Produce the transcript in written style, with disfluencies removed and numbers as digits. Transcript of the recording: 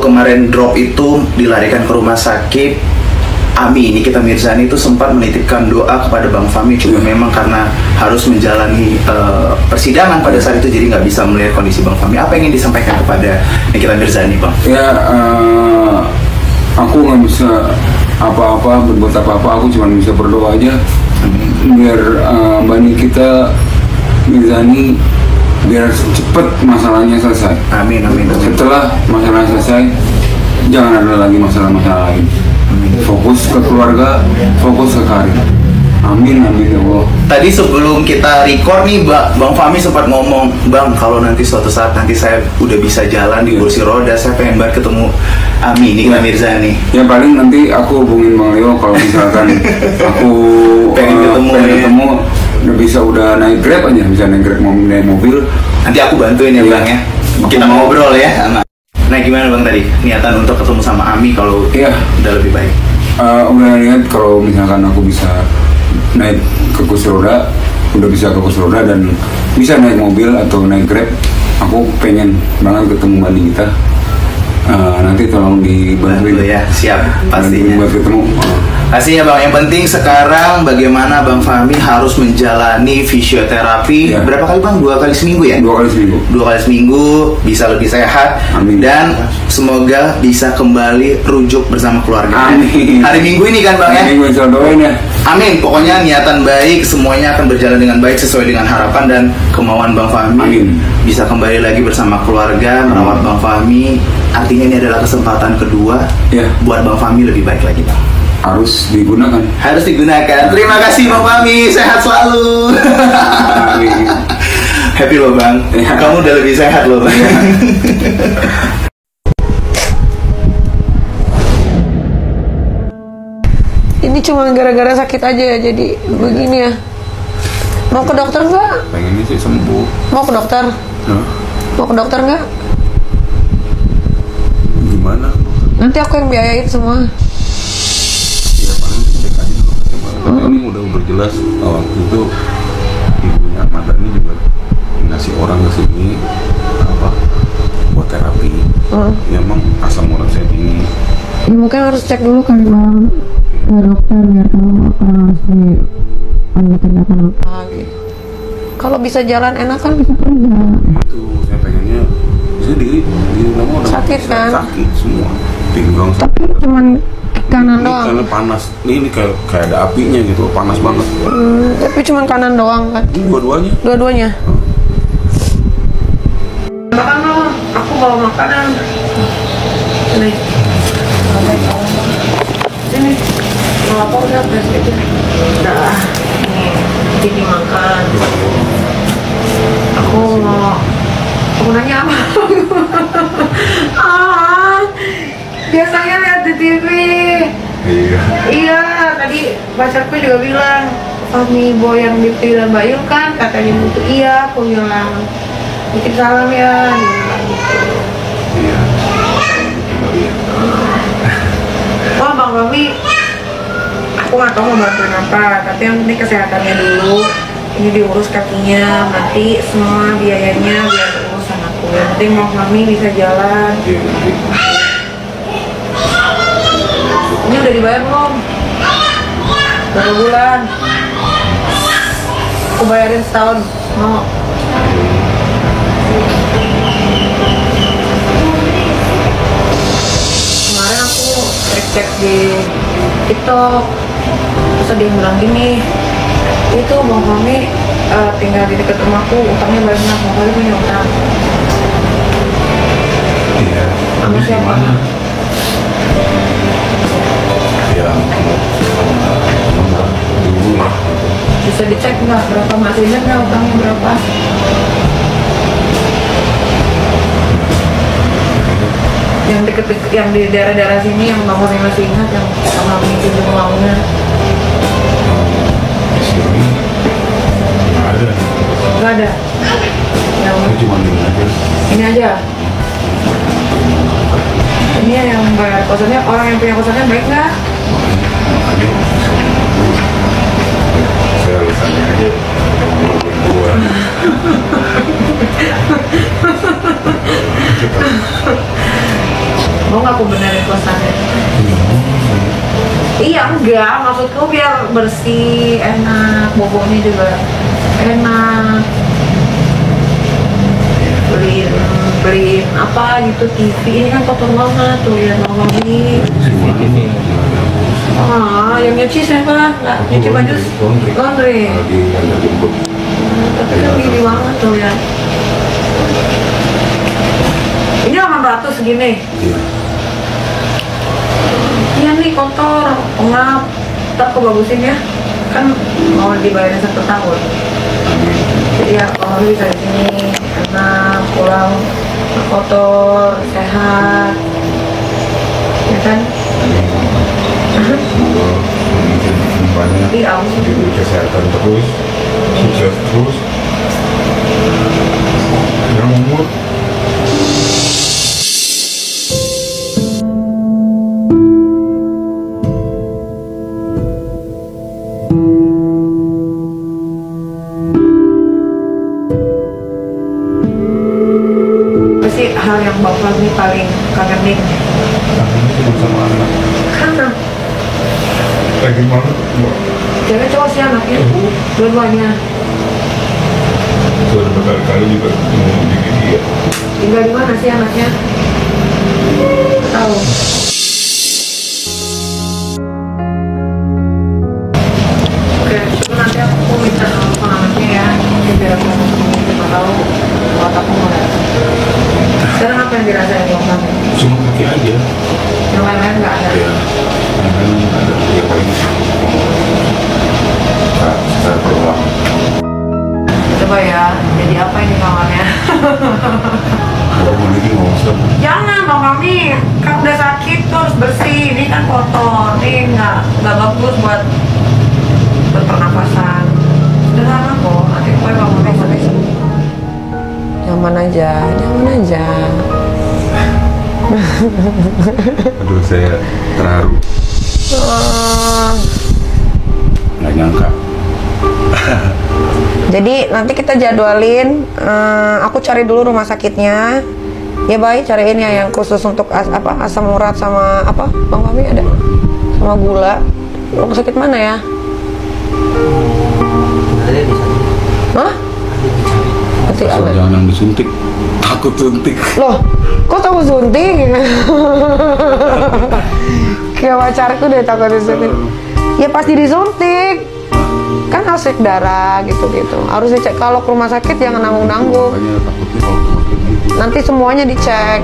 kemarin drop itu dilarikan ke rumah sakit, Ami Nikita Mirzani itu sempat menitipkan doa kepada Bang Fahmi, cuma memang karena harus menjalani persidangan pada saat itu jadi nggak bisa melihat kondisi Bang Fahmi. Apa yang ingin disampaikan kepada Nikita Mirzani, Bang? Ya, aku nggak bisa apa-apa, berbuat apa-apa, aku cuma bisa berdoa aja biar Mbak Nikita Mirzani biar cepet masalahnya selesai. Amin, amin, amin. Setelah masalah selesai, jangan ada lagi masalah-masalah lain. Fokus ke keluarga, fokus ke karir. Amin, amin ya Allah. Tadi sebelum kita record nih, Bang Fahmi sempat ngomong, Bang, kalau nanti suatu saat nanti saya udah bisa jalan di kursi roda, saya pengen banget ketemu Ami Nikita Mirzani. Ya paling nanti aku hubungin Bang Leo kalau misalkan aku pengen ketemu, udah naik Grab aja, bisa naik Grab naik mobil. Nanti aku bantuin ya, Bang ya. Kita ngobrol ya. Nah, gimana Bang tadi niatan untuk ketemu sama Ami kalau udah lebih baik? Udah niat kalau misalkan aku bisa naik ke kursi roda, udah bisa ke kursi roda dan bisa naik mobil atau naik Grab, aku pengen banget ketemu Mbak Nikita. Nanti tolong dibantuin ya. Siap, pastinya. Buat ketemu. Pastinya Bang, yang penting sekarang bagaimana Bang Fahmi harus menjalani fisioterapi berapa kali Bang? 2 kali seminggu ya? 2 kali seminggu. 2 kali seminggu bisa lebih sehat. Amin. Dan semoga bisa kembali rujuk bersama keluarga. Amin. Hari Minggu ini kan Bang ya? Hari Minggu insya Allah doain ya. Amin. Pokoknya niatan baik, semuanya akan berjalan dengan baik sesuai dengan harapan dan kemauan Bang Fahmi. Amin. Bisa kembali lagi bersama keluarga, merawat Bang Fahmi. Artinya ini adalah kesempatan kedua buat Bang Fahmi lebih baik lagi Bang. Harus digunakan. Harus digunakan. Terima kasih Bang Fahmi, sehat selalu. Amin. Happy loh Bang. Kamu udah lebih sehat loh Bang. Ini cuma gara-gara sakit aja ya, jadi begini ya. Mau ke dokter nggak? Pengennya sih sembuh. Mau ke dokter? Mau ke dokter nggak? Gimana? Nanti aku yang biayain semua. Ya paling cek aja dulu. Ini udah berjelas waktu itu ibunya Ahmad ini juga ngasih orang ke sini buat terapi. Ya emang asam urat saya tinggi. Ya, mungkin harus cek dulu kali Bang ke dokter biar tahu harus ada tindakan apa gitu. Kalau bisa jalan enak kan bisa kerja. Itu saya pengennya bisa di rumah udah sakit kan? Sakit semua. Pinggang sakit. Tapi cuman kanan doang. Karena panas. Ini kayak ada apinya gitu, panas banget. Tapi cuman kanan doang kan? Dua-duanya. Dua-duanya. Makan dong, aku bawa makanan. Nih. Sini. Mau apa udah beres aja. Udah. Nih, ini makan. Aku mau nanya apa? Biasanya lihat di TV. Iya, tadi pacarku juga bilang Fahmi Boy yang di film Bayu kan katanya gitu. Iya, aku bilang bikin salam ya, dia bilang gitu. Iya. Wah Bang Fahmi, aku nggak tahu mau bantuin apa, tapi yang penting kesehatannya dulu. Ini diurus kakinya, nanti semua biayanya biar diurus sama aku. Yang penting Bang Fahmi bisa jalan. Ini udah dibayar belum? Berapa bulan? Aku bayarin setahun. Mau? Kemarin aku cek di TikTok, terus ada yang bilang gini, itu Bang Fahmi tinggal di dekat rumahku, utangnya banyak, Bang Fahmi punya utang. Iya. Sama siapa? Ya, dulu lah. Bisa dicek nggak berapa, masih ingat nggak utangnya berapa? Yang deket-deket, yang di daerah-daerah sini yang Bang Fahmi masih ingat, yang sama pinjam uangnya. Di sini nggak ada. Nggak ada. Yang Itu cuma ini aja. ini aja. Ini yang bayar kosannya, orang yang punya kosannya baik nggak? Makanya saya alasannya aja gua. Mau nggak aku benerin kosannya? Iya enggak, maksudku biar bersih, enak, boboknya juga enak. Beliin apa gitu, TV ini kan kotor banget tuh ya Bang Mami. Yang nyuci siapa? Nggak nyuci baju laundry. Tapi kan gini banget tuh ya. Ini 800 segini. Iya nih kotor, pengap. Ntar aku bagusin ya. Kan mau dibayarin 1 tahun. Jadi ya kalau bisa di sini enak, pulang kotor, sehat, ya kan? Semoga banyak Iya, diberi kesehatan terus, sukses terus, yang umur. pasti hal yang Bapak ini paling kangenin. Kangen sama anak. Karena Lagi mana? cewek cowok sih anaknya, dua-duanya. Sudah berkali-kali juga mau bikin dia. Tinggal di mana sih anaknya? Tahu. Oke, coba nanti aku minta nomor anaknya ya. Biar aku cuma tahu buat aku mau ya. Sekarang apa yang dirasain Bapak? Cuma kaki aja. Yang lain-lain nggak ada. Ya, yang lain ada tiga kali secara berulang. Coba ya, jadi apa ini kamarnya? Kalau mau lagi nggak usah. Jangan Bang Mami, kan udah sakit tuh harus bersih. Ini kan kotor, ini nggak bagus buat pernapasan. Sederhana kok, nanti gue Bang Mami sampai sembuh. Nyaman aja, nyaman aja. Aduh, saya terharu. Nggak nyangka. Jadi nanti kita jadwalin, aku cari dulu rumah sakitnya. Ya baik, cariin ya yang khusus untuk asam urat sama apa? Bang Mami ada? Sama gula. Rumah sakit mana ya? Hah? Nanti Asal ada. jangan yang disuntik. Takut suntik. Loh, kok tahu suntik? Kayak pacarku deh takut disuntik. Ya pasti disuntik. Kan harus cek darah gitu-gitu. Harus dicek, kalau ke rumah sakit jangan nanggung-nanggung. Makanya takutnya kalau sakit gitu. Nanti semuanya dicek.